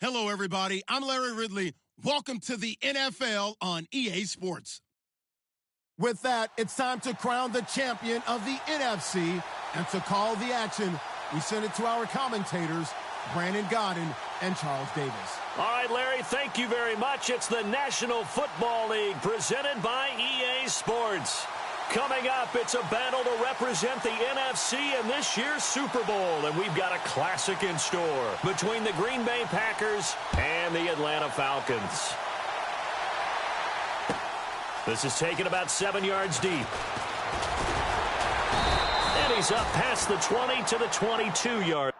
Hello, everybody. I'm Larry Ridley. Welcome to the NFL on EA Sports. With that, it's time to crown the champion of the NFC. And to call the action, we send it to our commentators, Brandon Godden and Charles Davis. All right, Larry, thank you very much. It's the National Football League presented by EA Sports. Coming up, it's a battle to represent the NFC in this year's Super Bowl, and we've got a classic in store between the Green Bay Packers and the Atlanta Falcons. This is taken about 7 yards deep. And he's up past the 20 to the 22-yard.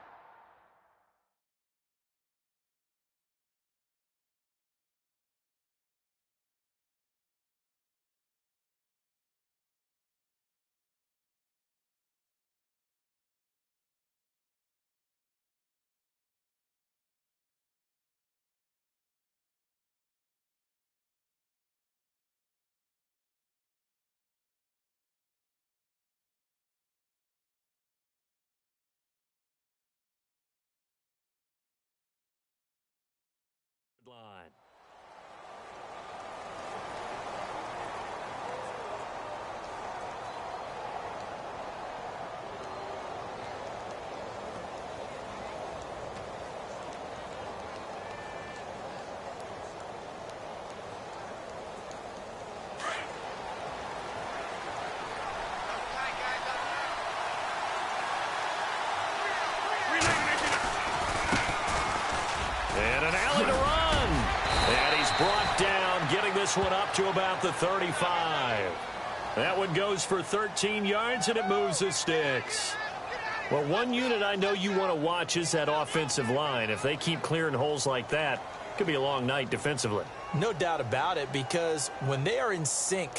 Line. And an alley to run. And he's brought down, getting this one up to about the 35. That one goes for 13 yards, and it moves the sticks. Well, one unit I know you want to watch is that offensive line. If they keep clearing holes like that, it could be a long night defensively. No doubt about it, because when they are in sync,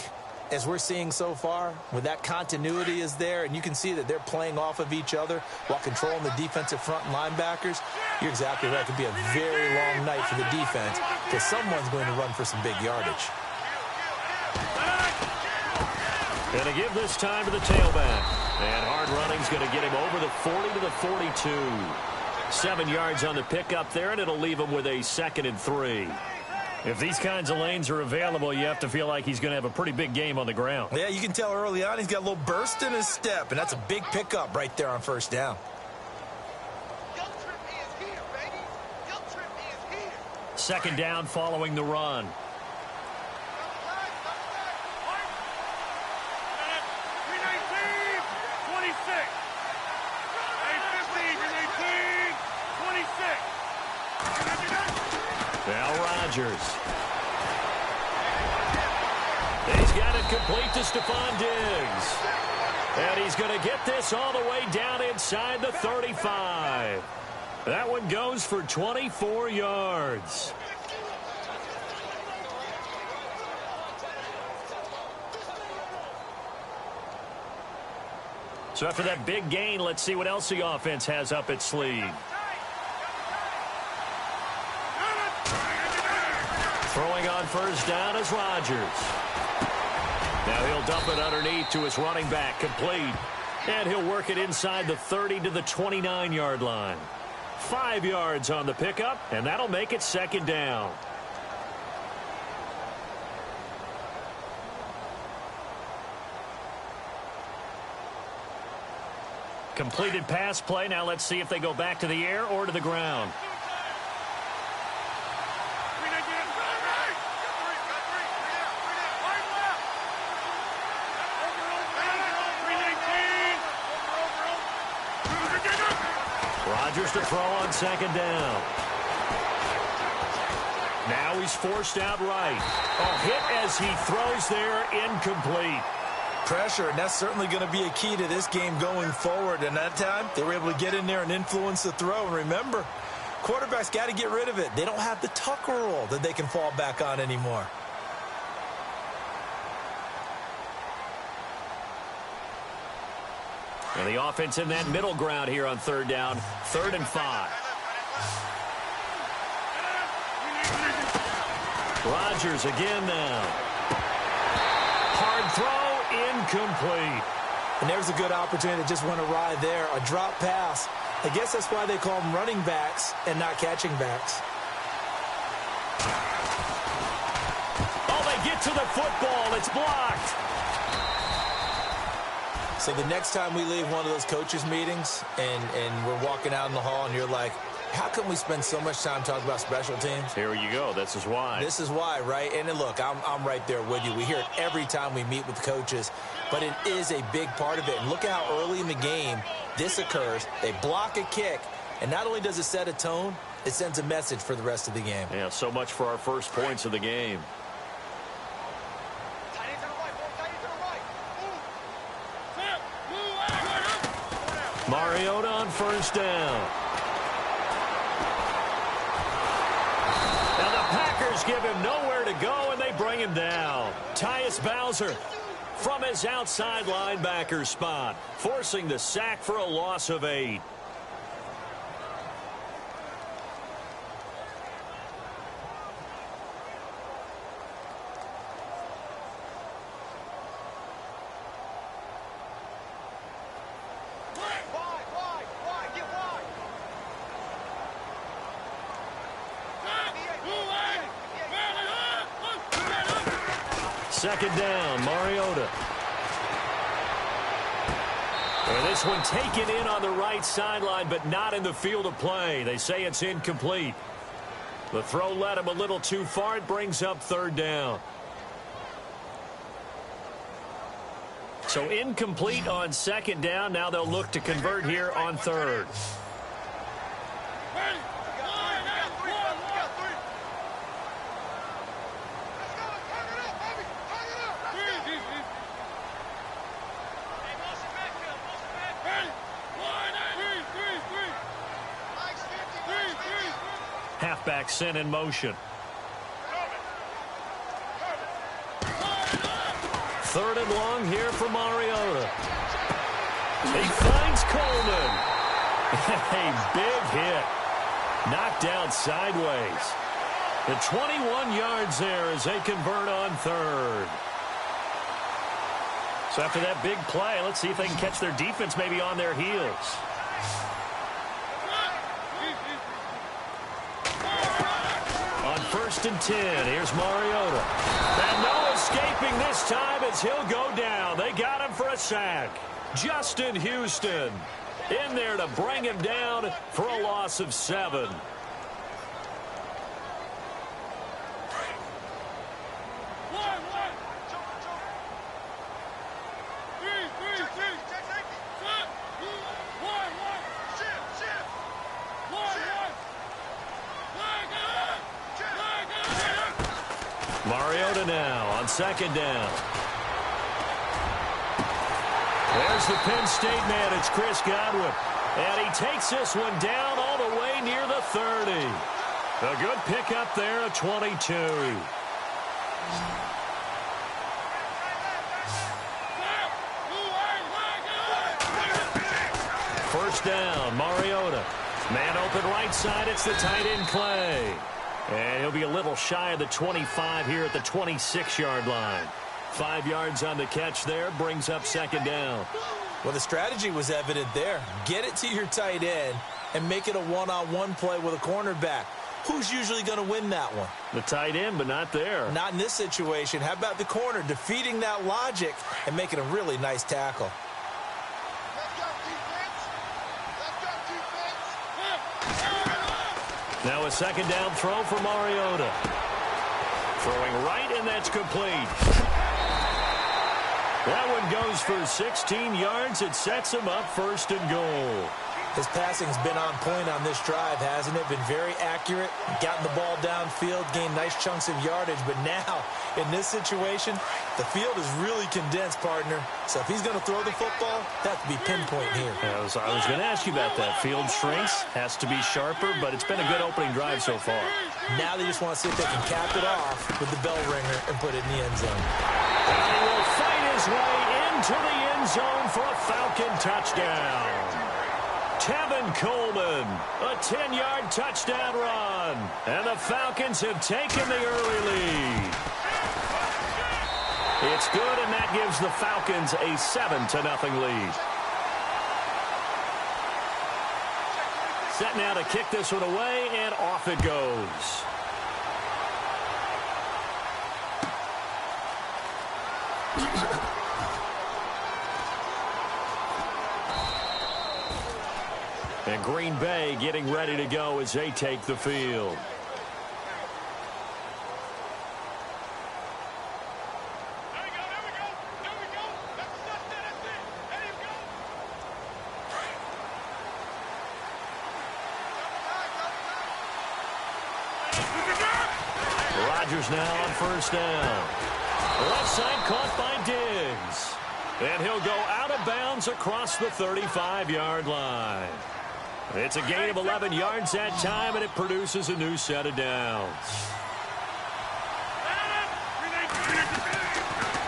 as we're seeing so far, when that continuity is there and you can see that they're playing off of each other while controlling the defensive front and linebackers, you're exactly right. It could be a very long night for the defense because someone's going to run for some big yardage. Going to give this time to the tailback. And hard running's going to get him over the 40 to the 42. 7 yards on the pickup there, and it'll leave him with a 2nd and 3. If these kinds of lanes are available, you have to feel like he's going to have a pretty big game on the ground. Yeah, you can tell early on he's got a little burst in his step, and that's a big pickup right there on first down. Second down following the run. Now Rodgers. He's got it complete to Stephon Diggs. And he's going to get this all the way down inside the 35. That one goes for 24 yards. So after that big gain, let's see what else the offense has up its sleeve. Throwing on first down is Rodgers. Now he'll dump it underneath to his running back, complete. And he'll work it inside the 30 to the 29-yard line. 5 yards on the pickup, and that'll make it second down. Completed pass play. Now let's see if they go back to the air or to the ground. Rodgers to throw on second down. Now he's forced out right. A hit as he throws there, incomplete. Pressure, and that's certainly going to be a key to this game going forward. And that time, they were able to get in there and influence the throw. And remember, quarterbacks got to get rid of it. They don't have the tuck rule that they can fall back on anymore. And the offense in that middle ground here on third down. 3rd and 5. Rodgers again now. Hard throw, incomplete. And there's a good opportunity to just went awry there. A drop pass. I guess that's why they call them running backs and not catching backs. to the football. It's blocked. So the next time we leave one of those coaches' meetings and we're walking out in the hall and you're like, how come we spend so much time talking about special teams? Here you go. This is why. This is why, right? And then look, I'm right there with you. We hear it every time we meet with coaches, but it is a big part of it. And look at how early in the game this occurs. They block a kick, and not only does it set a tone, it sends a message for the rest of the game. Yeah, so much for our first points of the game. Mariota on first down. Now the Packers give him nowhere to go, and they bring him down. Tyus Bowser from his outside linebacker spot, forcing the sack for a loss of 8. Second down, Mariota. And this one taken in on the right sideline, but not in the field of play. They say it's incomplete. The throw led him a little too far. It brings up third down. So incomplete on second down. Now they'll look to convert here on third. Halfback sent in motion. Third and long here for Mariota. He finds Coleman. A big hit. Knocked down sideways. The 21 yards there as they convert on third. So after that big play, let's see if they can catch their defense maybe on their heels. On first and 10, here's Mariota. And no escaping this time as he'll go down. They got him for a sack. Justin Houston in there to bring him down for a loss of 7. Mariota now on second down. There's the Penn State man. It's Chris Godwin. And he takes this one down all the way near the 30. A good pickup there at 22. First down, Mariota. Man open right side. It's the tight end Clay. And he'll be a little shy of the 25 here at the 26-yard line. 5 yards on the catch there, brings up second down. Well, the strategy was evident there. Get it to your tight end and make it a one-on-one play with a cornerback. Who's usually going to win that one? The tight end, but not there. Not in this situation. How about the corner defeating that logic and making a really nice tackle? Now a second down throw for Mariota. Throwing right, and that's complete. That one goes for 16 yards. It sets him up first and goal. His passing's been on point on this drive, hasn't it? Been very accurate, gotten the ball downfield, gained nice chunks of yardage. But now, in this situation, the field is really condensed, partner. So if he's going to throw the football, that to be pinpoint here. I was going to ask you about that. Field shrinks, has to be sharper, but it's been a good opening drive so far. Now they just want to see if they can cap it off with the bell ringer and put it in the end zone. And he will fight his way into the end zone for a Falcon touchdown. Tevin Coleman, a 10-yard touchdown run. And the Falcons have taken the early lead. It's good, and that gives the Falcons a 7-0 lead. Set now to kick this one away, and off it goes. And Green Bay getting ready to go as they take the field. Rodgers now on first down. Left side caught by Diggs. And he'll go out of bounds across the 35-yard line. It's a gain of 11 yards that time, and it produces a new set of downs.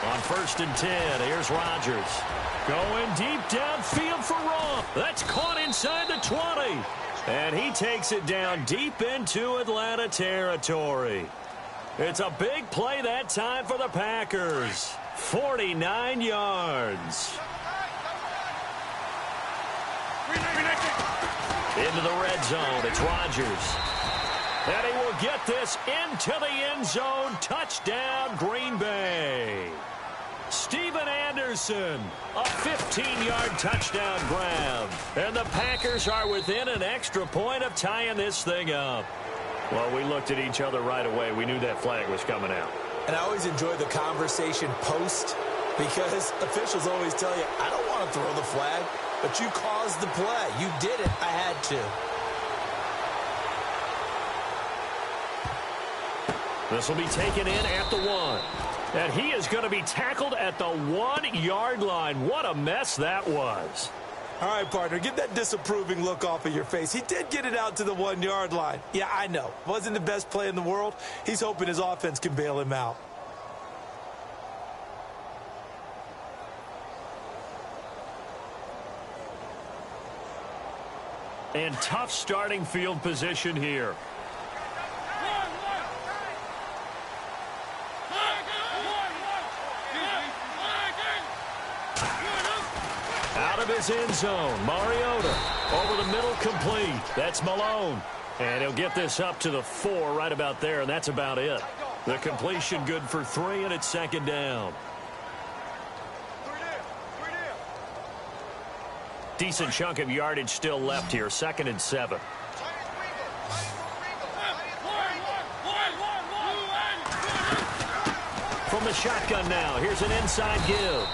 On first and 10, here's Rodgers. Going deep downfield for Ross. That's caught inside the 20. And he takes it down deep into Atlanta territory. It's a big play that time for the Packers. 49 yards. Into the red zone, it's Rodgers. And he will get this into the end zone. Touchdown, Green Bay. Steven Anderson, a 15-yard touchdown grab. And the Packers are within an extra point of tying this thing up. Well, we looked at each other right away. We knew that flag was coming out. And I always enjoy the conversation post because officials always tell you, I don't want to throw the flag, but you caused the play. You did it. I had to. This will be taken in at the 1. And he is going to be tackled at the 1-yard line. What a mess that was. All right, partner, get that disapproving look off of your face. He did get it out to the 1-yard line. Yeah, I know. Wasn't the best play in the world. He's hoping his offense can bail him out. And tough starting field position here. Out of his end zone, Mariota over the middle, complete. That's Malone. And he'll get this up to the 4 right about there, and that's about it. The completion good for 3, and it's second down. Decent chunk of yardage still left here, 2nd and 7. From the shotgun now, here's an inside give.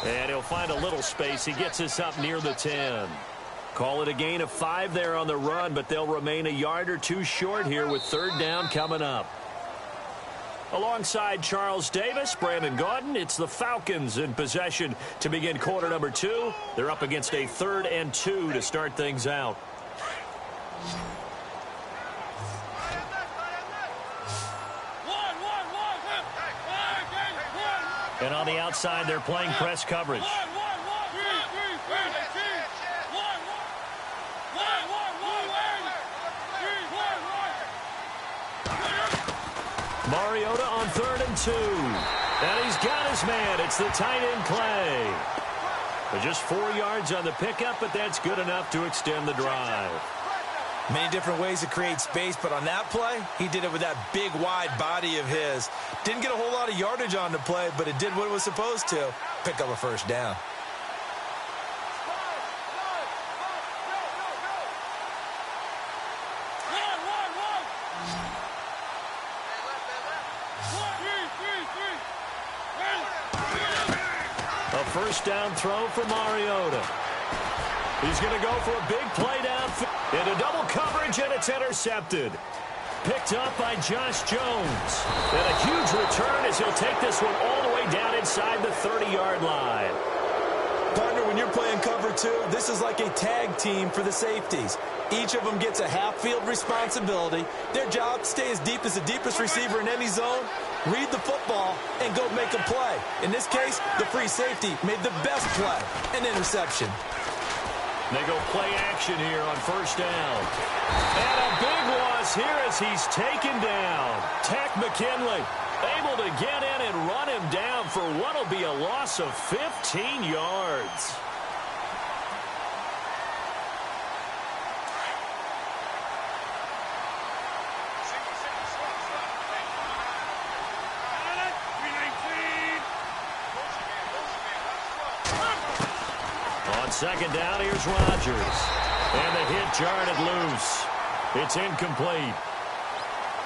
And he'll find a little space. He gets us up near the 10. Call it a gain of 5 there on the run, but they'll remain a yard or 2 short here with 3rd down coming up. Alongside Charles Davis, Brandon Gaudin, it's the Falcons in possession to begin quarter number 2. They're up against a 3rd and 2 to start things out. And on the outside, they're playing press coverage. Mariota on 3rd and 2. And he's got his man. It's the tight end Clay. But just 4 yards on the pickup, but that's good enough to extend the drive. Many different ways to create space, but on that play, he did it with that big, wide body of his. Didn't get a whole lot of yardage on the play, but it did what it was supposed to. Pick up a 1st down. A 1st down throw for Mariota. He's going to go for a big play downfield. Into double coverage, and it's intercepted. Picked up by Josh Jones. And a huge return as he'll take this one all the way down inside the 30-yard line. Partner, when you're playing cover 2, this is like a tag team for the safeties. Each of them gets a half-field responsibility. Their job, stay as deep as the deepest receiver in any zone, read the football, and go make a play. In this case, the free safety made the best play, an interception. They go play action here on 1st down. And a big loss here as he's taken down. Tech McKinley able to get in and run him down for what will be a loss of 15 yards. On second down, here's Rodgers. And the hit jarred it loose. It's incomplete.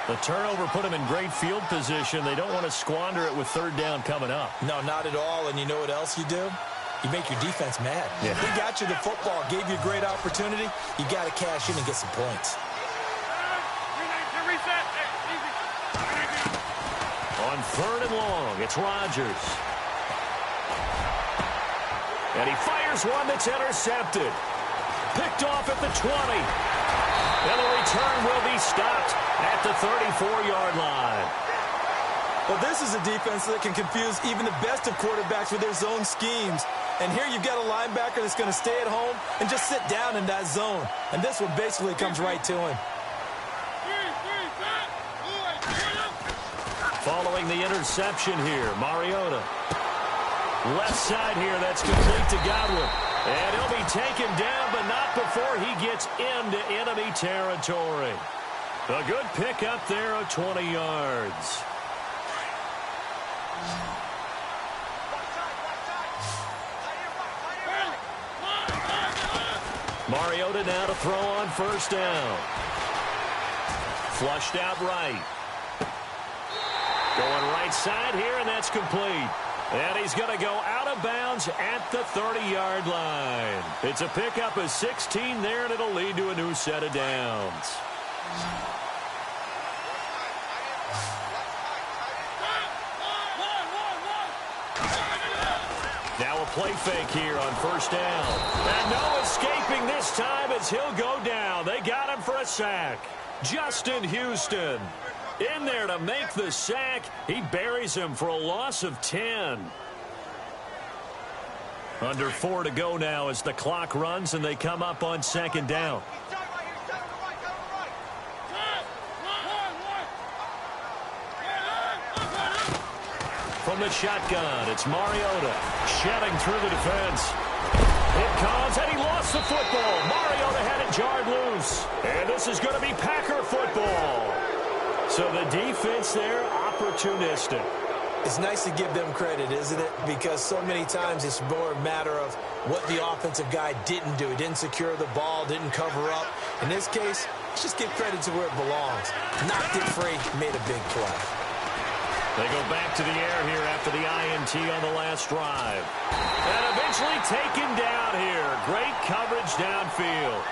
The turnover put them in great field position. They don't want to squander it with third down coming up. No, not at all. And you know what else you do? You make your defense mad. Yeah. They got you the football, gave you a great opportunity. You got to cash in and get some points. On third and long, it's Rodgers. And he fires one that's intercepted. Picked off at the 20. And the return will be stopped at the 34-yard line. Well, this is a defense that can confuse even the best of quarterbacks with their zone schemes. And here you've got a linebacker that's going to stay at home and just sit down in that zone. And this one basically comes right to him. Following the interception here, Mariota. Left side here, that's complete to Godwin. And he'll be taken down, but not before he gets into enemy territory. A good pickup there of 20 yards. Mariota now to throw on first down. Flushed out right. Going right side here, and that's complete. And he's going to go out of bounds at the 30-yard line. It's a pickup of 16 there, and it'll lead to a new set of downs. Now a play fake here on first down. And no escaping this time as he'll go down. They got him for a sack. Justin Houston in there to make the sack. He buries him for a loss of 10. Under 4 to go now as the clock runs and they come up on second down. From the shotgun, it's Mariota shedding through the defense. It comes, and he lost the football. Mariota had it jarred loose. And this is going to be Packer football. So the defense there, opportunistic. It's nice to give them credit, isn't it? Because so many times it's more a matter of what the offensive guy didn't do. He didn't secure the ball, didn't cover up. In this case, let's just give credit to where it belongs. Knocked it free, made a big play. They go back to the air here after the INT on the last drive. And eventually taken down here. Great coverage downfield.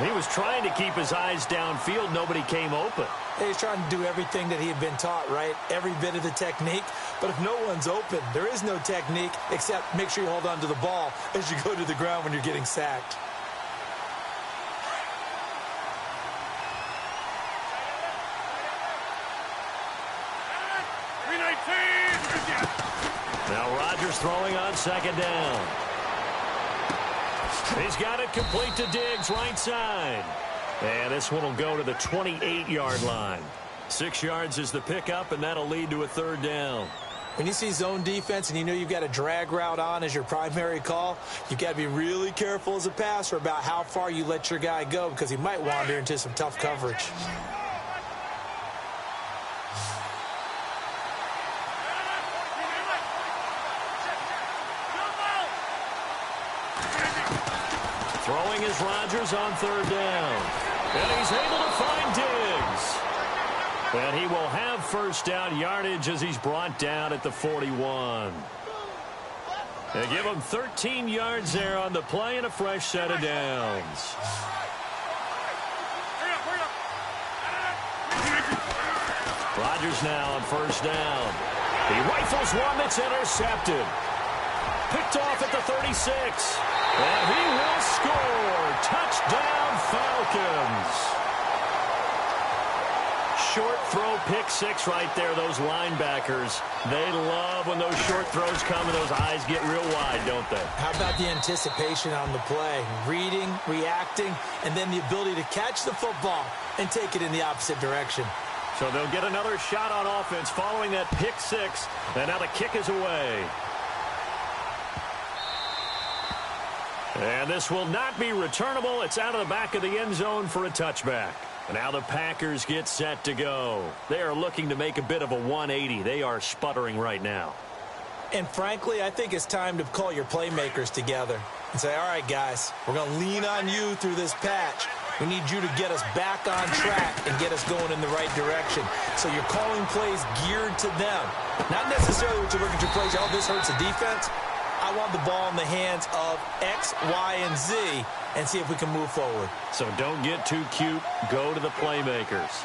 He was trying to keep his eyes downfield. Nobody came open. He's trying to do everything that he had been taught, right? Every bit of the technique. But if no one's open, there is no technique except make sure you hold on to the ball as you go to the ground when you're getting sacked. Now Rodgers throwing on second down. He's got it complete to Diggs, right side. And this one will go to the 28-yard line. 6 yards is the pickup, and that'll lead to a third down. When you see zone defense and you know you've got a drag route on as your primary call, you've got to be really careful as a passer about how far you let your guy go because he might wander into some tough coverage. Throwing is Rodgers on third down. And he's able to find Diggs. And he will have first down yardage as he's brought down at the 41. They give him 13 yards there on the play and a fresh set of downs. Rodgers now on first down. He rifles one that's intercepted. Picked off at the 36. And he will score. Touchdown, Falcons. Short throw, pick six right there. Those linebackers, they love when those short throws come and those eyes get real wide, don't they? How about the anticipation on the play? Reading, reacting, and then the ability to catch the football and take it in the opposite direction. So they'll get another shot on offense following that pick six. And now the kick is away. And this will not be returnable. It's out of the back of the end zone for a touchback. And now the Packers get set to go. They are looking to make a bit of a 180. They are sputtering right now. And frankly, I think it's time to call your playmakers together. and say, all right, guys, we're going to lean on you through this patch. We need you to get us back on track and get us going in the right direction. So you're calling plays geared to them. Not necessarily what you look at your plays, oh, this hurts the defense. I want the ball in the hands of X, Y, and Z and see if we can move forward. So don't get too cute. Go to the playmakers.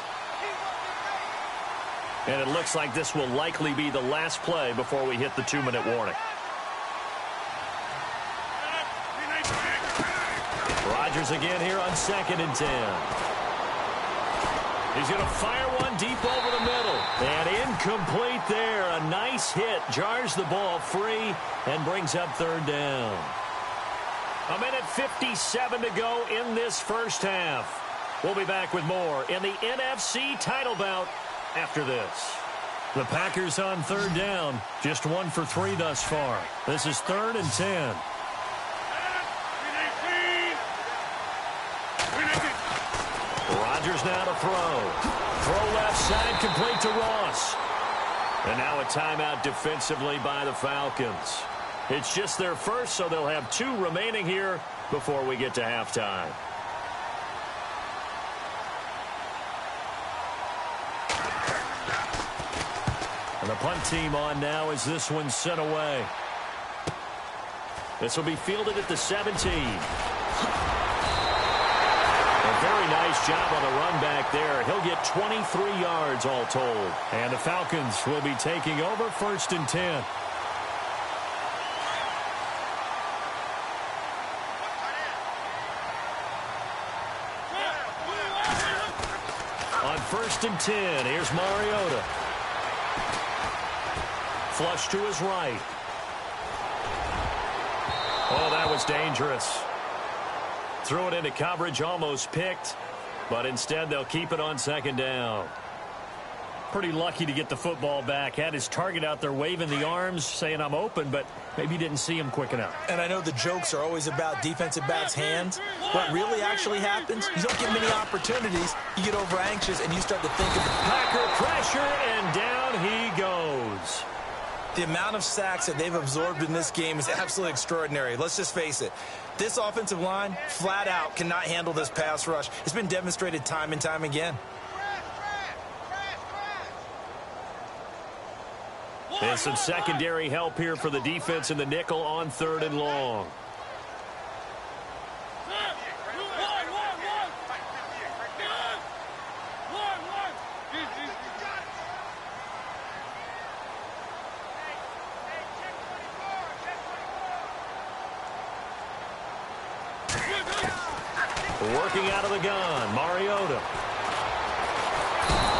And it looks like this will likely be the last play before we hit the 2-minute warning. Rodgers again here on 2nd and 10. He's going to fire one deep over the middle. And incomplete there. A nice hit. Jars the ball free and brings up 3rd down. 1:57 to go in this first half. We'll be back with more in the NFC title bout after this. The Packers on 3rd down. Just 1 for 3 thus far. This is 3rd and 10. Rodgers now to throw. Throw left side, complete to Ross. And now a timeout defensively by the Falcons. It's just their first, so they'll have 2 remaining here before we get to halftime. And the punt team on now as this one's sent away. This will be fielded at the 17. Very nice job on the run back there. He'll get 23 yards all told. And the Falcons will be taking over 1st and 10. On 1st and 10, here's Mariota. Flush to his right. Oh, that was dangerous. Threw it into coverage, almost picked, but instead they'll keep it on 2nd down. Pretty lucky to get the football back. Had his target out there waving the arms, saying I'm open, but maybe didn't see him quick enough. And I know the jokes are always about defensive backs' hands. What really actually happens, you don't get many opportunities, you get over anxious, and you start to think of the Packer pressure, and down he goes. The amount of sacks that they've absorbed in this game is absolutely extraordinary. Let's just face it. This offensive line, flat out, cannot handle this pass rush. It's been demonstrated time and time again. And some secondary help here for the defense in the nickel on 3rd and long. Working out of the gun, Mariota.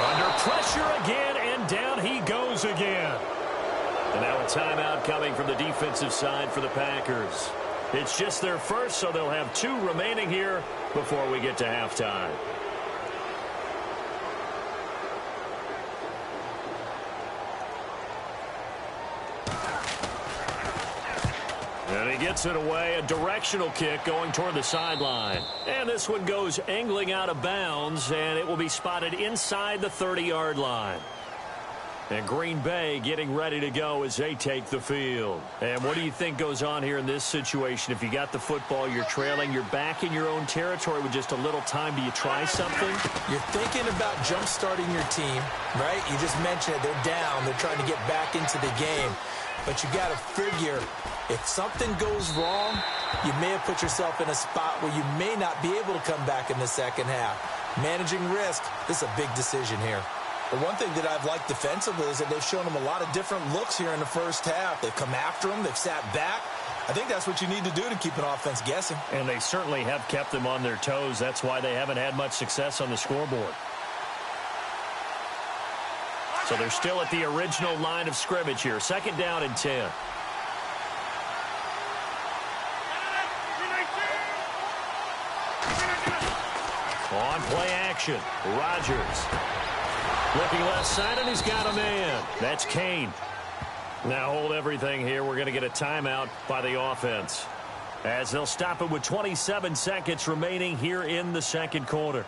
Under pressure again, and down he goes again. And now a timeout coming from the defensive side for the Packers. It's just their first, so they'll have 2 remaining here before we get to halftime. And he gets it away, a directional kick going toward the sideline. And this one goes angling out of bounds, and it will be spotted inside the 30-yard line. And Green Bay getting ready to go as they take the field. And what do you think goes on here in this situation? If you got the football, you're trailing, you're back in your own territory with just a little time. Do you try something? You're thinking about jump-starting your team, right? You just mentioned it. They're down. They're trying to get back into the game. But you got to figure, if something goes wrong, you may have put yourself in a spot where you may not be able to come back in the second half. Managing risk, this is a big decision here. The one thing that I've liked defensively is that they've shown them a lot of different looks here in the first half. They've come after them. They've sat back. I think that's what you need to do to keep an offense guessing. And they certainly have kept them on their toes. That's why they haven't had much success on the scoreboard. So they're still at the original line of scrimmage here. 2nd down and 10. On play action, Rodgers. Looking left side, and he's got a man. That's Kane. Now hold everything here. We're going to get a timeout by the offense, as they'll stop it with 27 seconds remaining here in the 2nd quarter.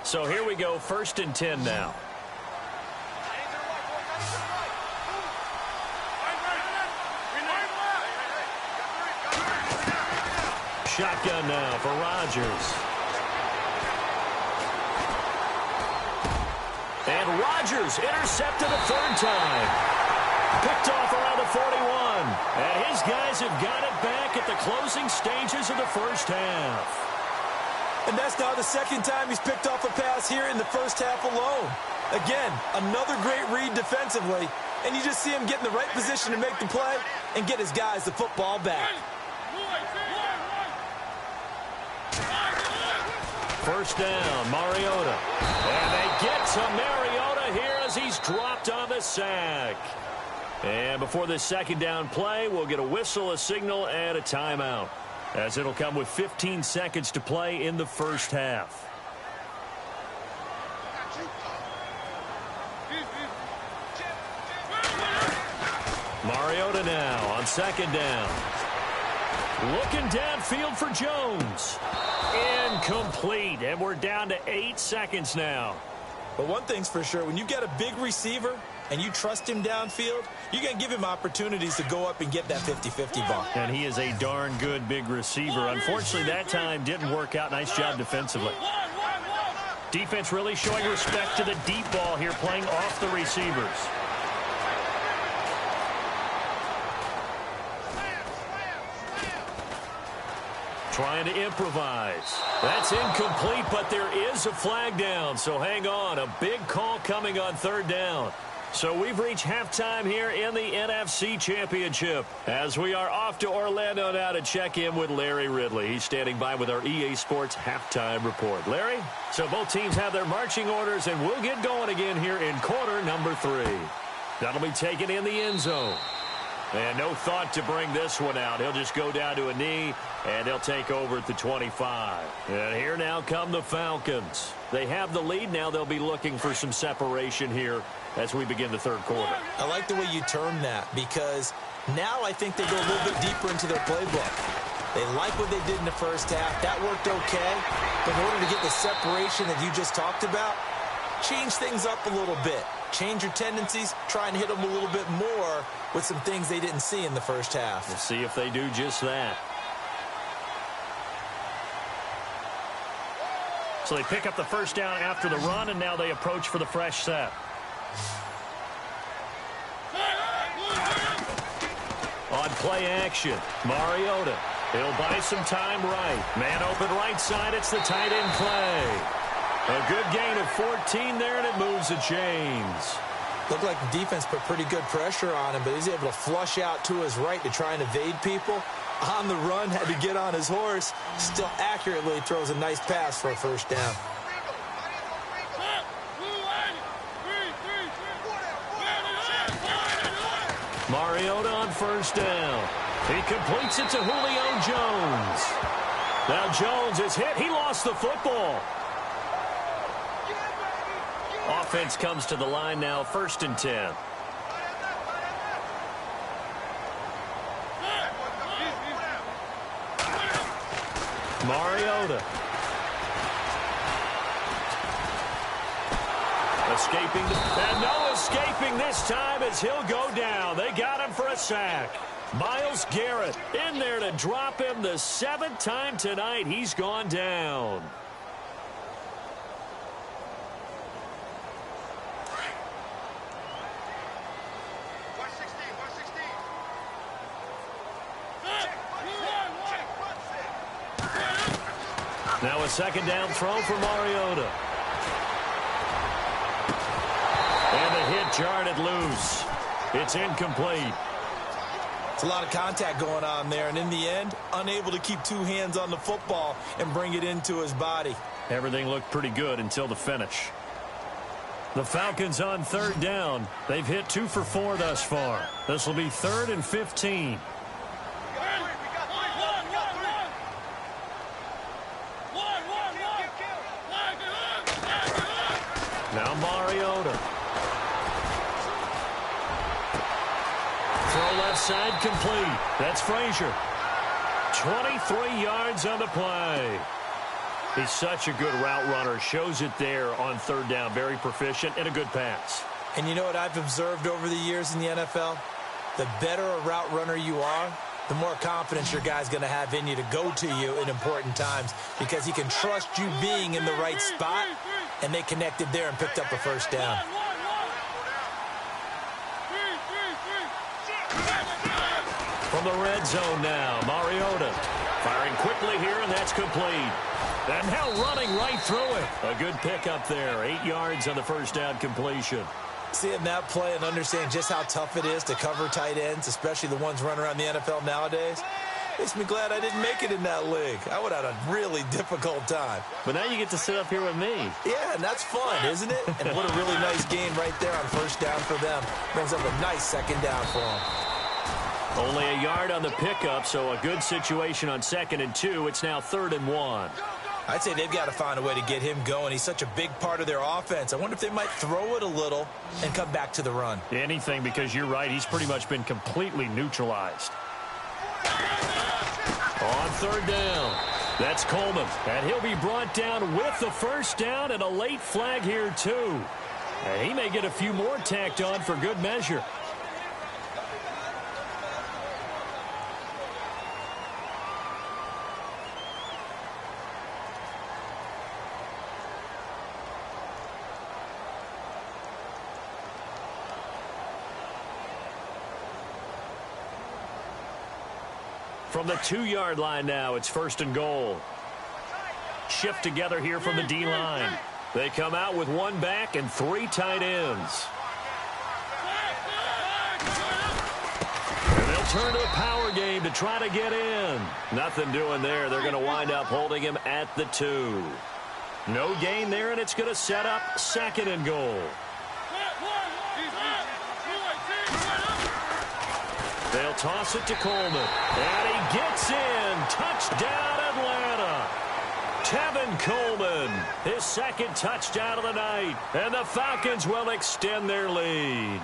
So here we go, 1st and 10 now. shotgun now for Rodgers. And Rodgers intercepted a third time. Picked off around the 41. And his guys have got it back at the closing stages of the first half. And that's now the second time he's picked off a pass here in the first half alone. Again, another great read defensively. And you just see him get in the right position to make the play and get his guys the football back. First down, Mariota. And they get to Mariota here as he's dropped on the sack. And before this second down play, we'll get a whistle, a signal, and a timeout, as it'll come with 15 seconds to play in the first half. Mariota now on second down. Looking downfield for Jones. Incomplete, and we're down to 8 seconds now. But one thing's for sure, when you get a big receiver and you trust him downfield, you're going to give him opportunities to go up and get that 50-50 ball. And he is a darn good big receiver. Unfortunately, that time didn't work out. Nice job defensively. Defense really showing respect to the deep ball here, playing off the receivers. Trying to improvise. That's incomplete, but there is a flag down, so hang on. A big call coming on third down. So we've reached halftime here in the NFC Championship, as we are off to Orlando now to check in with Larry Ridley. He's standing by with our EA Sports halftime report. Larry, so both teams have their marching orders, and we'll get going again here in quarter number 3. That'll be taken in the end zone. And no thought to bring this one out. He'll just go down to a knee, and they'll take over at the 25. And here now come the Falcons. They have the lead. Now they'll be looking for some separation here as we begin the third quarter. I like the way you term that, because now I think they go a little bit deeper into their playbook. They like what they did in the first half. That worked okay. But in order to get the separation that you just talked about, change things up a little bit. Change your tendencies, try and hit them a little bit more with some things they didn't see in the first half. We'll see if they do just that. So they pick up the first down after the run, and now they approach for the fresh set. On play action, Mariota. He'll buy some time right. Man open right side, it's the tight end play. A good gain of 14 there, and it moves the chains. Looked like the defense put pretty good pressure on him, but he's able to flush out to his right to try and evade people. On the run, had to get on his horse. Still accurately throws a nice pass for a first down. Mariota on first down. He completes it to Julio Jones. Now Jones is hit. He lost the football. Offense comes to the line now, 1st and 10. Mariota. Escaping, and no escaping this time as he'll go down. They got him for a sack. Myles Garrett in there to drop him the 7th time tonight. He's gone down. Now a second down throw for Mariota. And the hit jarred it loose. It's incomplete. It's a lot of contact going on there, and in the end, unable to keep 2 hands on the football and bring it into his body. Everything looked pretty good until the finish. The Falcons on third down. They've hit 2 for 4 thus far. This will be 3rd and 15. Now Mariota. Throw left side complete. That's Frazier. 23 yards on the play. He's such a good route runner. Shows it there on third down. Very proficient and a good pass. And you know what I've observed over the years in the NFL? The better a route runner you are, the more confidence your guy's going to have in you to go to you in important times because he can trust you being in the right spot, and they connected there and picked up a first down. From the red zone now, Mariota firing quickly here, and that's complete. And now running right through it. A good pickup there. 8 yards on the first down completion. Seeing that play and understanding just how tough it is to cover tight ends, especially the ones running around the NFL nowadays, makes me glad I didn't make it in that league. I would have had a really difficult time. But now you get to sit up here with me. Yeah, and that's fun, isn't it? And what a really nice gain right there on first down for them. Brings up a nice second down for them. Only a yard on the pickup, so a good situation on 2nd and 2. It's now 3rd and 1. I'd say they've got to find a way to get him going. He's such a big part of their offense. I wonder if they might throw it a little and come back to the run. Anything, because you're right. He's pretty much been completely neutralized. On 3rd down, that's Coleman. And he'll be brought down with the first down and a late flag here, too. And he may get a few more tacked on for good measure. From the 2-yard line now, it's 1st and goal. Shift together here from the D-line. They come out with 1 back and 3 tight ends. And they'll turn to a power game to try to get in. Nothing doing there. They're going to wind up holding him at the 2. No gain there, and it's going to set up 2nd and goal. They'll toss it to Coleman. And he gets in. Touchdown, Atlanta. Tevin Coleman, his 2nd touchdown of the night. And the Falcons will extend their lead.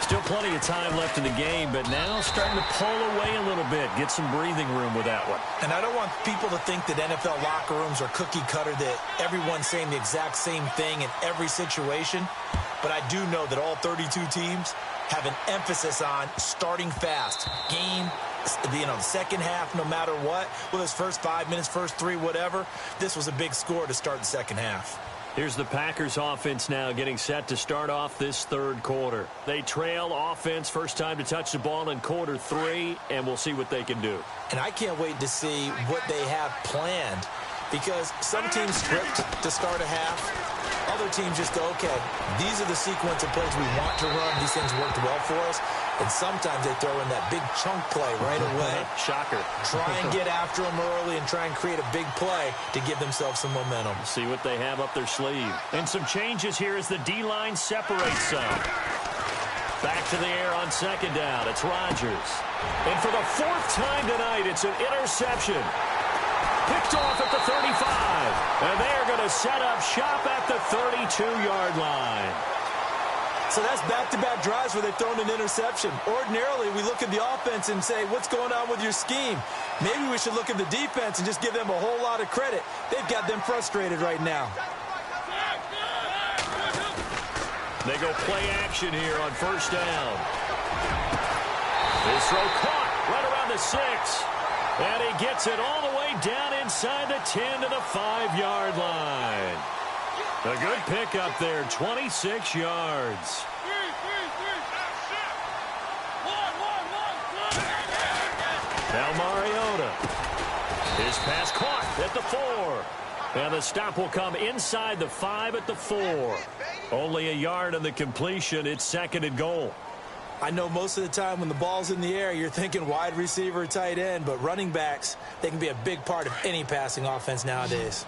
Still plenty of time left in the game, but now starting to pull away a little bit. Get some breathing room with that one. And I don't want people to think that NFL locker rooms are cookie cutter, that everyone's saying the exact same thing in every situation. But I do know that all 32 teams have an emphasis on starting fast. Game, the second half, no matter what. Well, his first 5 minutes, first 3, whatever. This was a big score to start the second half. Here's the Packers offense now getting set to start off this 3rd quarter. They trail offense, first time to touch the ball in quarter 3, and we'll see what they can do. And I can't wait to see what they have planned, because some teams script to start a half. Other teams just go, okay, these are the sequence of plays we want to run. These things worked well for us. And sometimes they throw in that big chunk play right away. Shocker. Try and get after them early and try and create a big play to give themselves some momentum. See what they have up their sleeve. And some changes here as the D-line separates some. Back to the air on 2nd down. It's Rodgers. And for the 4th time tonight, it's an interception. Picked off at the 35. And they're going to set up shop at the 32-yard line. So that's back-to-back drives where they've thrown an interception. Ordinarily, we look at the offense and say, what's going on with your scheme? Maybe we should look at the defense and just give them a whole lot of credit. They've got them frustrated right now. They go play action here on 1st down. This throw caught right around the 6. And he gets it all the way down inside the 10 to the 5-yard line. A good pickup there, 26 yards. Now Mariota. His pass caught at the 4. And the stop will come inside the 5 at the 4. Only a yard on the completion. It's 2nd and goal. I know most of the time when the ball's in the air, you're thinking wide receiver, tight end, but running backs, they can be a big part of any passing offense nowadays.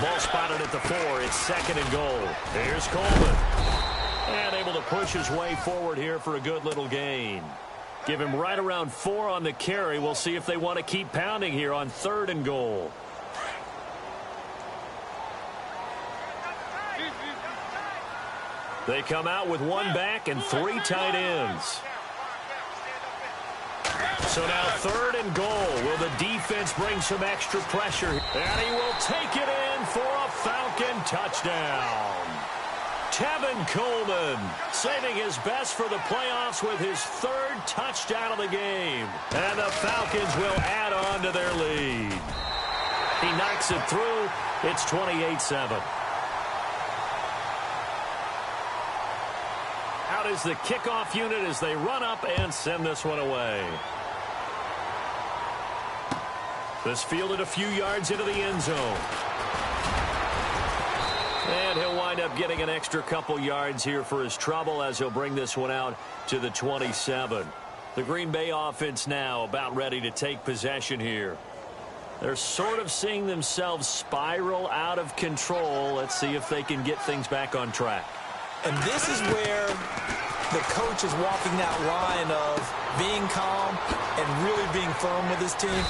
Ball spotted at the 4. It's 2nd and goal. Here's Coleman. And able to push his way forward here for a good little gain. Give him right around 4 on the carry. We'll see if they want to keep pounding here on 3rd and goal. They come out with 1 back and 3 tight ends. So now 3rd and goal. Will the defense bring some extra pressure? And he will take it in for a Falcon touchdown. Tevin Coleman saving his best for the playoffs with his 3rd touchdown of the game. And the Falcons will add on to their lead. He knocks it through. It's 28-7. Out is the kickoff unit as they run up and send this one away. This fielded a few yards into the end zone. And he'll wind up getting an extra couple yards here for his trouble as he'll bring this one out to the 27. The Green Bay offense now about ready to take possession here. They're sort of seeing themselves spiral out of control. Let's see if they can get things back on track. And this is where the coach is walking that line of being calm and really being firm with his team.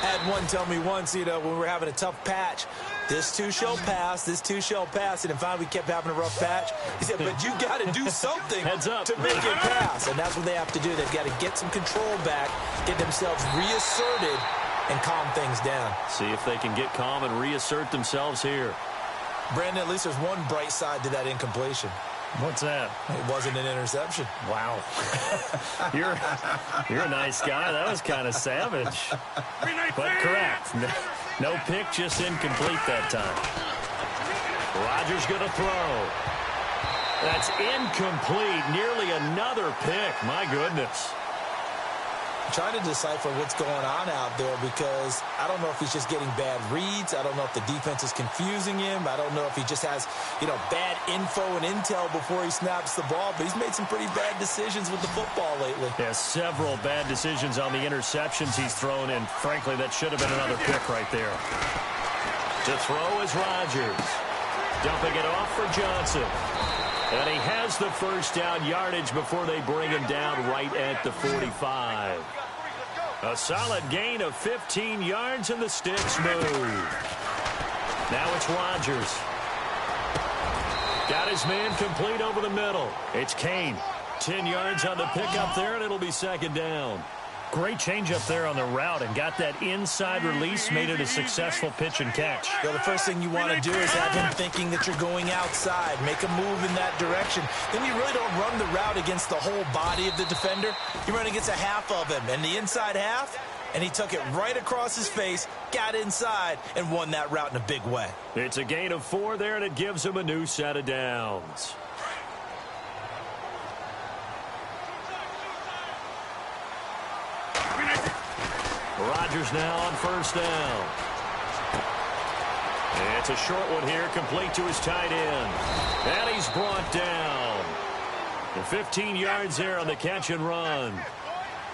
I had one tell me once, when we were having a tough patch, this too shall pass, this too shall pass. And finally we kept having a rough patch. He said, but you got to do something Heads up. to make it pass. And that's what they have to do. They've got to get some control back, get themselves reasserted, and calm things down. See if they can get calm and reassert themselves here. Brandon, at least there's one bright side to that incompletion. What's that? It wasn't an interception. Wow. You're a nice guy. That was kind of savage. But correct. No pick, just incomplete that time. Rodgers going to throw. That's incomplete. Nearly another pick. My goodness. Trying to decipher what's going on out there because I don't know if he's just getting bad reads. I don't know if the defense is confusing him. I don't know if he just has, bad info and intel before he snaps the ball. But he's made some pretty bad decisions with the football lately. Yeah, several bad decisions on the interceptions he's thrown, and frankly, that should have been another pick right there. To throw is Rodgers. Dumping it off for Johnson. And he has the first down yardage before they bring him down right at the 45. A solid gain of 15 yards, and the sticks move. Now it's Rodgers. Got his man complete over the middle. It's Kane. 10 yards on the pickup there, and it'll be 2nd down. Great change up there on the route and got that inside release, made it a successful pitch and catch. Well, the first thing you want to do is have him thinking that you're going outside, make a move in that direction. Then you really don't run the route against the whole body of the defender. You run against a half of him, and the inside half, and he took it right across his face, got inside, and won that route in a big way. It's a gain of 4 there, and it gives him a new set of downs. Rodgers now on 1st down. It's a short one here, complete to his tight end. And he's brought down. And 15 yards there on the catch and run.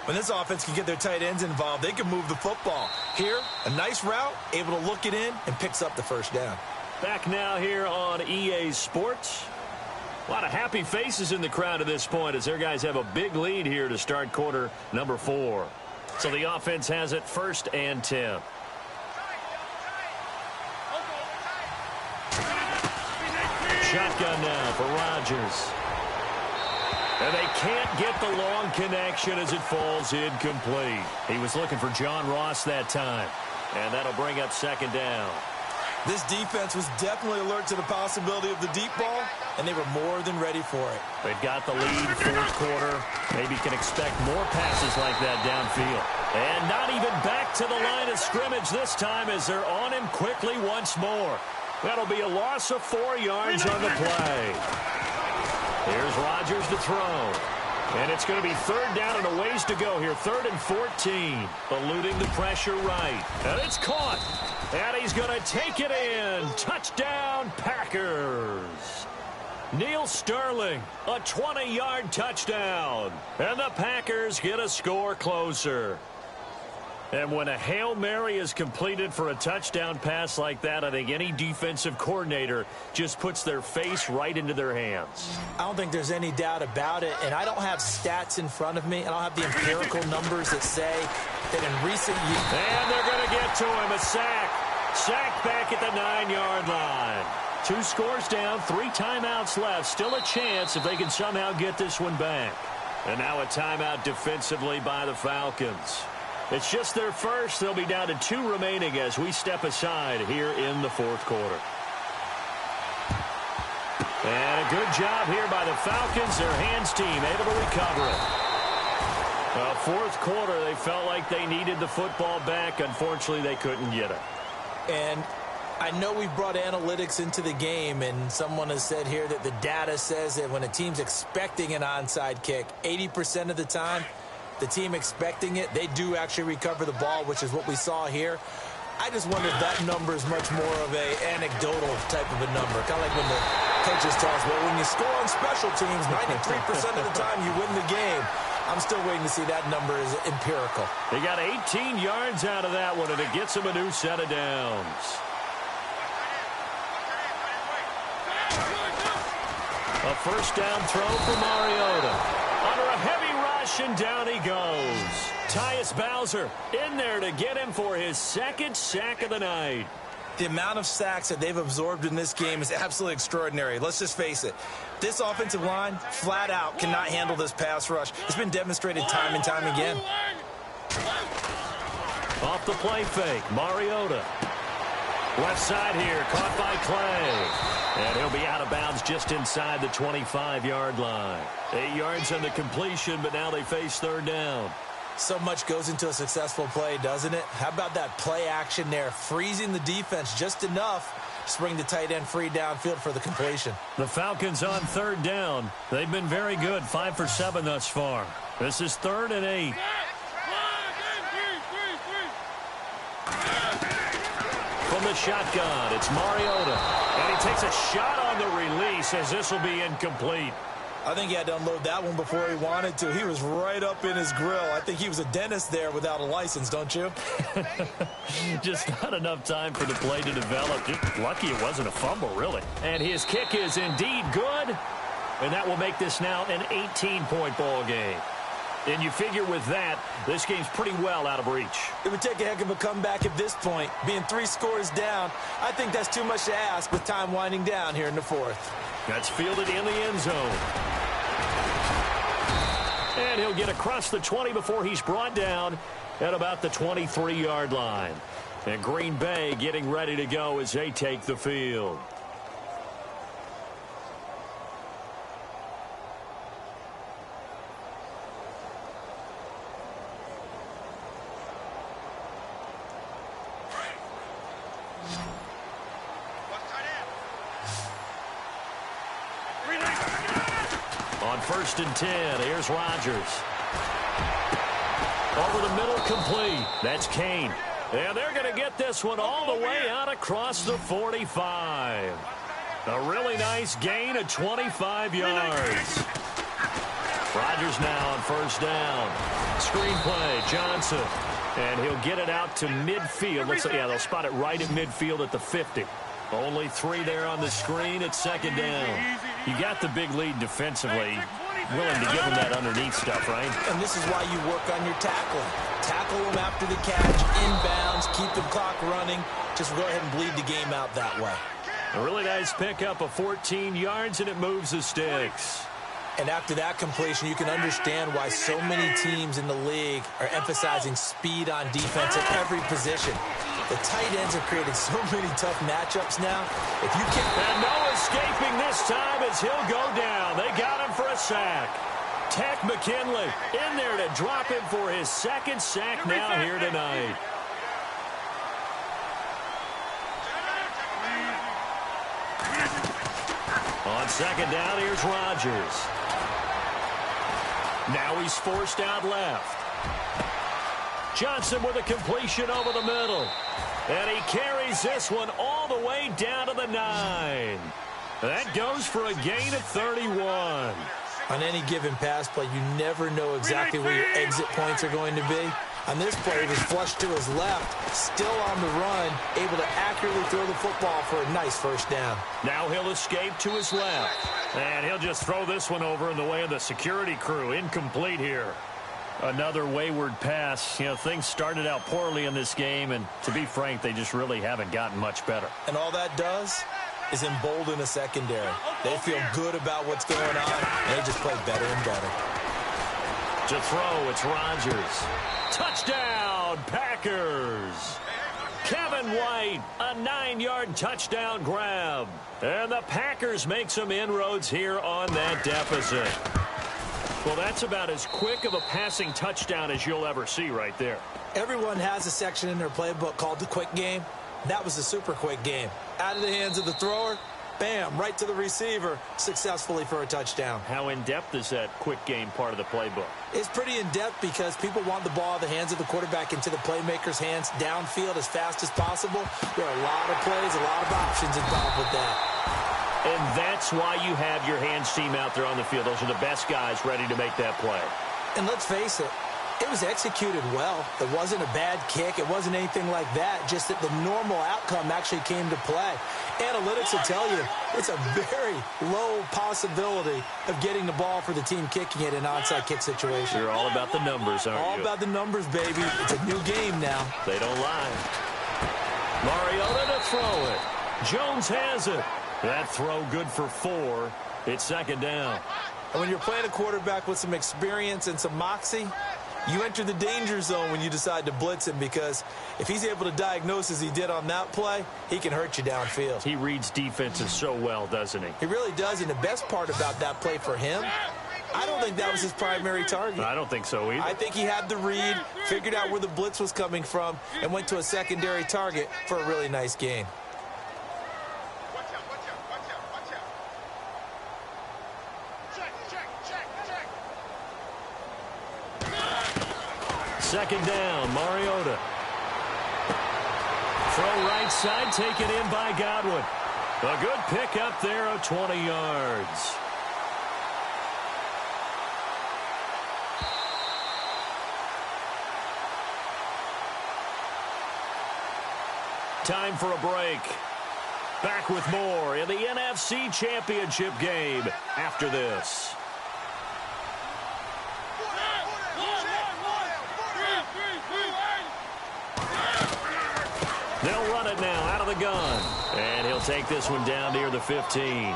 When this offense can get their tight ends involved, they can move the football. Here, a nice route, able to look it in, and picks up the first down. Back now here on EA Sports. A lot of happy faces in the crowd at this point as their guys have a big lead here to start quarter number 4. So the offense has it 1st and 10. Shotgun now for Rodgers. And they can't get the long connection as it falls incomplete. He was looking for John Ross that time. And that'll bring up 2nd down. This defense was definitely alert to the possibility of the deep ball, and they were more than ready for it. They've got the lead 4th quarter. Maybe can expect more passes like that downfield. And not even back to the line of scrimmage this time as they're on him quickly once more. That'll be a loss of 4 yards on the play. Here's Rodgers to throw. And it's going to be 3rd down and a ways to go here. 3rd and 14. Eluding the pressure right. And it's caught. And he's going to take it in. Touchdown, Packers. Neil Sterling, a 20-yard touchdown. And the Packers get a score closer. And when a Hail Mary is completed for a touchdown pass like that, I think any defensive coordinator just puts their face right into their hands. I don't think there's any doubt about it, and I don't have stats in front of me. I don't have the empirical numbers that say that in recent years. And they're going to get to him, a sack. Sack back at the 9-yard line. 2 scores down, 3 timeouts left. Still a chance if they can somehow get this one back. And now a timeout defensively by the Falcons. It's just their first. They'll be down to 2 remaining as we step aside here in the fourth quarter. And a good job here by the Falcons. Their hands team able to recover it. Fourth quarter, they felt like they needed the football back. Unfortunately, they couldn't get it. And I know we brought analytics into the game, and someone has said here that the data says that when a team's expecting an onside kick, 80% of the time, the team expecting it, they do actually recover the ball, which is what we saw here. I just wonder if that number is much more of a anecdotal type of a number. Kind of like when the coaches tell us, well, when you score on special teams, 93% of the time you win the game. I'm still waiting to see that number is empirical. They got 18 yards out of that one, and it gets them a new set of downs. A first down throw for Mariota. Under a heavy rush, and down he goes. Tyus Bowser in there to get him for his second sack of the night. The amount of sacks that they've absorbed in this game is absolutely extraordinary. Let's just face it. This offensive line, flat out, cannot handle this pass rush. It's been demonstrated time and time again. Off the play fake, Mariota. Left side here, caught by Clay. And he'll be out of bounds just inside the 25-yard line. 8 yards on the completion, but now they face third down. So much goes into a successful play, doesn't it? How about that play action there, freezing the defense just enough to bring the tight end free downfield for the completion. The Falcons on third down. They've been very good, 5 for 7 thus far. This is 3rd and 8. From the shotgun, it's Mariota. And he takes a shot on the release as this will be incomplete. I think he had to unload that one before he wanted to. He was right up in his grill. I think he was a dentist there without a license, don't you? Just not enough time for the play to develop. Just lucky it wasn't a fumble, really. And his kick is indeed good. And that will make this now an 18-point ball game. And you figure with that, this game's pretty well out of reach. It would take a heck of a comeback at this point. Being 3 scores down, I think that's too much to ask with time winding down here in the fourth. That's fielded in the end zone. And he'll get across the 20 before he's brought down at about the 23-yard line. And Green Bay getting ready to go as they take the field. On 1st and 10, here's Rodgers. Over the middle, complete. That's Kane. And they're going to get this one all the way out across the 45. A really nice gain of 25 yards. Rodgers now on 1st down. Screenplay, Johnson. And he'll get it out to midfield. Looks like, yeah, they'll spot it right at midfield at the 50. Only 3 there on the screen at 2nd down. You got the big lead defensively. Willing to give them that underneath stuff, right? And this is why you work on your tackling. Tackle them after the catch, inbounds, keep the clock running. Just go ahead and bleed the game out that way. A really nice pickup of 14 yards, and it moves the sticks. And after that completion, you can understand why so many teams in the league are emphasizing speed on defense at every position. The tight ends have created so many tough matchups now. If you can... And no escaping this time as he'll go down. They got him for a sack. Tech McKinley in there to drop him for his 2nd sack now here tonight. On 2nd down, here's Rodgers. Now he's forced out left. Johnson with a completion over the middle. And he carries this one all the way down to the 9. That goes for a gain of 31. On any given pass play, you never know exactly where your exit points are going to be. On this play, he was flushed to his left, still on the run, able to accurately throw the football for a nice 1st down. Now he'll escape to his left. And he'll just throw this one over in the way of the security crew. Incomplete here. Another wayward pass. You know, things started out poorly in this game, and to be frank, they just really haven't gotten much better. And all that does is embolden a secondary. They feel good about what's going on, and they just play better and better. To throw, it's Rodgers. Touchdown, Packers. Kevin White, a 9-yard touchdown grab. And the Packers make some inroads here on that deficit. Well, that's about as quick of a passing touchdown as you'll ever see right there. Everyone has a section in their playbook called the quick game. That was a super quick game. Out of the hands of the thrower, bam, right to the receiver, successfully for a touchdown. How in-depth is that quick game part of the playbook? It's pretty in-depth because people want the ball out of the hands of the quarterback into the playmaker's hands downfield as fast as possible. There are a lot of plays, a lot of options involved with that. And that's why you have your hands team out there on the field. Those are the best guys ready to make that play. And let's face it, it was executed well. It wasn't a bad kick. It wasn't anything like that. Just that the normal outcome actually came to play. Analytics will tell you it's a very low possibility of getting the ball for the team kicking it in an onside kick situation. You're all about the numbers, aren't you? All about the numbers, baby. It's a new game now. They don't lie. Mariota to throw it. Jones has it. That throw good for 4. It's second down. And when you're playing a quarterback with some experience and some moxie, you enter the danger zone when you decide to blitz him, because if he's able to diagnose as he did on that play, he can hurt you downfield. He reads defenses so well, doesn't he? He really does, and the best part about that play for him, I don't think that was his primary target. I don't think so either. I think he had the read, figured out where the blitz was coming from, and went to a secondary target for a really nice gain. Second down, Mariota. Throw right side, taken in by Godwin. A good pickup there of 20 yards. Time for a break. Back with more in the NFC Championship game after this. They'll run it now out of the gun. And he'll take this one down near the 15.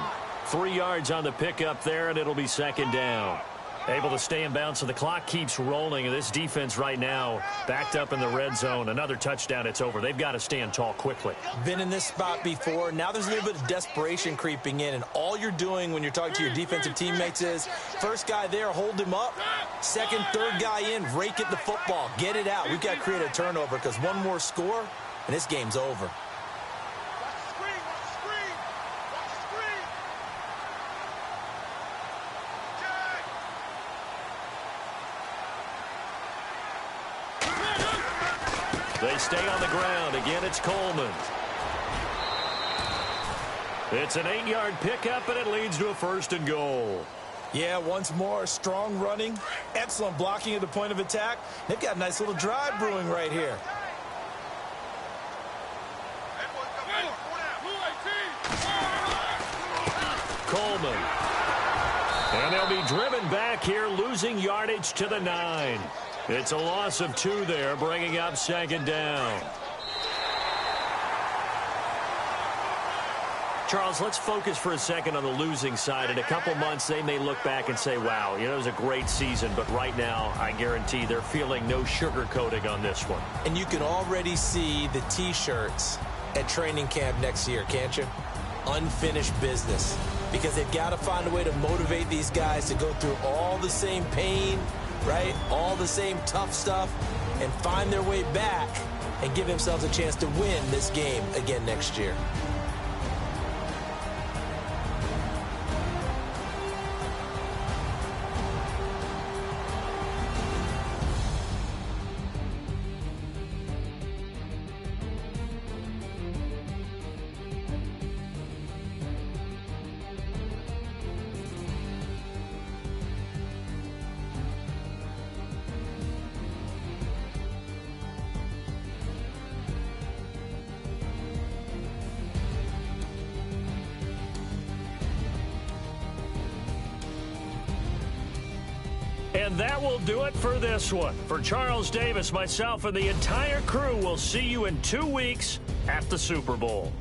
3 yards on the pickup there, and it'll be second down. Able to stay in bounds, so the clock keeps rolling. And this defense right now backed up in the red zone. Another touchdown, it's over. They've got to stand tall quickly. Been in this spot before. Now there's a little bit of desperation creeping in. And all you're doing when you're talking to your defensive teammates is, first guy there, hold him up. Second, third guy in, rake at the football. Get it out. We've got to create a turnover, because one more score, and this game's over. They stay on the ground. Again, it's Coleman. It's an 8-yard pickup, and it leads to a 1st and goal. Yeah, once more, strong running, excellent blocking at the point of attack. They've got a nice little drive brewing right here. Coleman. And they'll be driven back here, losing yardage to the 9. It's a loss of 2 there, bringing up second down. Charles, let's focus for a second on the losing side. In a couple months, they may look back and say, wow, it was a great season. But right now, I guarantee they're feeling no sugarcoating on this one. And you can already see the T-shirts at training camp next year, can't you? Unfinished business. Because they've got to find a way to motivate these guys to go through all the same pain, right? All the same tough stuff, and find their way back and give themselves a chance to win this game again next year. And that will do it for this one. For Charles Davis, myself, and the entire crew, we'll see you in 2 weeks at the Super Bowl.